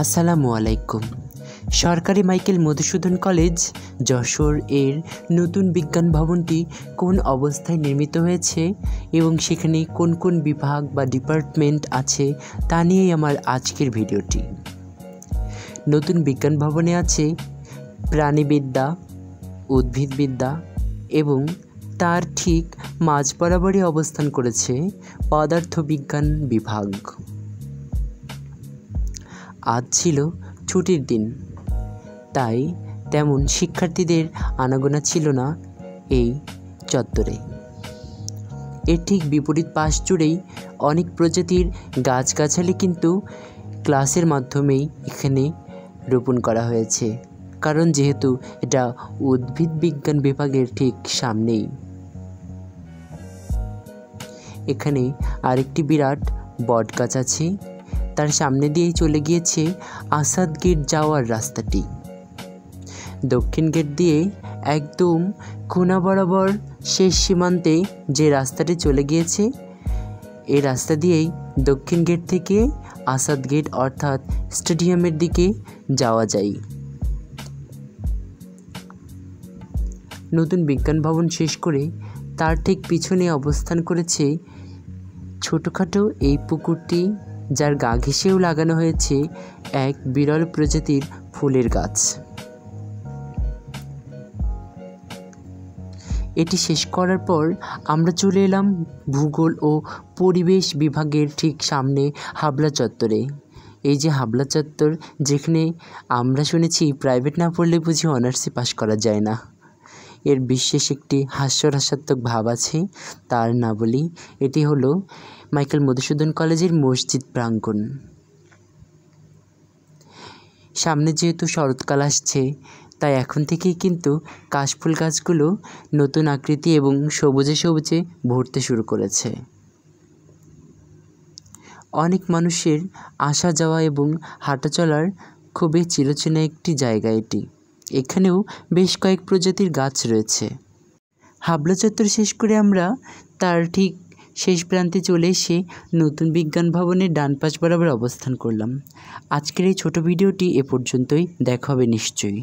আসসালামু আলাইকুম। সরকারি মাইকেল মধুসূদন কলেজ যশোর এর নতুন বিজ্ঞান ভবনটি কোন অবস্থায় নির্মিত হয়েছে এবং সেখানে কোন কোন বিভাগ বা ডিপার্টমেন্ট আছে তা নিয়েই আমার আজকের ভিডিওটি। নতুন বিজ্ঞান ভবনে আছে প্রাণীবিদ্যা, উদ্ভিদবিদ্যা এবং তার ঠিক মাঝ বরাবরই অবস্থান করেছে পদার্থবিজ্ঞান বিভাগ। আজ ছিল ছুটির দিন, তাই তেমন শিক্ষার্থীদের আনাগোনা ছিল না এই চত্বরে। এর ঠিক বিপরীত পাশ জুড়েই অনেক প্রজাতির গাছগাছালি কিন্তু ক্লাসের মাধ্যমেই এখানে রোপণ করা হয়েছে, কারণ যেহেতু এটা উদ্ভিদ বিজ্ঞান বিভাগের ঠিক সামনেই। এখানে আরেকটি বিরাট বট গাছ আছে, তার সামনে দিয়েই চলে গিয়েছে আসাদ গেট যাওয়ার রাস্তাটি। দক্ষিণ গেট দিয়ে একদম কোনা বরাবর শেষ সীমান্তে যে রাস্তাটি চলে গিয়েছে, এই রাস্তা দিয়েই দক্ষিণ গেট থেকে আসাদ গেট অর্থাৎ স্টেডিয়ামের দিকে যাওয়া যায়। নতুন বিজ্ঞান ভবন শেষ করে তার ঠিক পিছনে অবস্থান করেছে ছোটোখাটো এই পুকুরটি, যার গা ঘেঁষেও লাগানো হয়েছে এক বিরল প্রজাতির ফুলের গাছ। এটি শেষ করার পর আমরা চলে এলাম ভূগোল ও পরিবেশ বিভাগের ঠিক সামনে হাবলা চত্বরে। এই যে হাবলা চত্বর, যেখানে আমরা শুনেছি প্রাইভেট না পড়লে বুঝি অনার্সে পাস করা যায় না। এর বিশেষ একটি হাস্যরসাত্মক ভাব আছে, তার না বলি। এটি হলো মাইকেল মধুসূদন কলেজের মসজিদ প্রাঙ্গণ। সামনে যেহেতু শরৎকাল আসছে, তাই এখন থেকেই কিন্তু কাশফুল গাছগুলো নতুন আকৃতি এবং সবুজে সবুজে ভরতে শুরু করেছে। অনেক মানুষের আসা যাওয়া এবং হাঁটা চলার খুবই চিরচেনা একটি জায়গা এটি। এখানেও বেশ কয়েক প্রজাতির গাছ রয়েছে। হাবলা চত্বর শেষ করে আমরা তার ঠিক শেষ প্রান্তে চলে এসে নতুন বিজ্ঞান ভবনের ডান পাশ বরাবর অবস্থান করলাম। আজকের এই ছোট ভিডিওটি এ পর্যন্তই। দেখা হবে নিশ্চয়ই।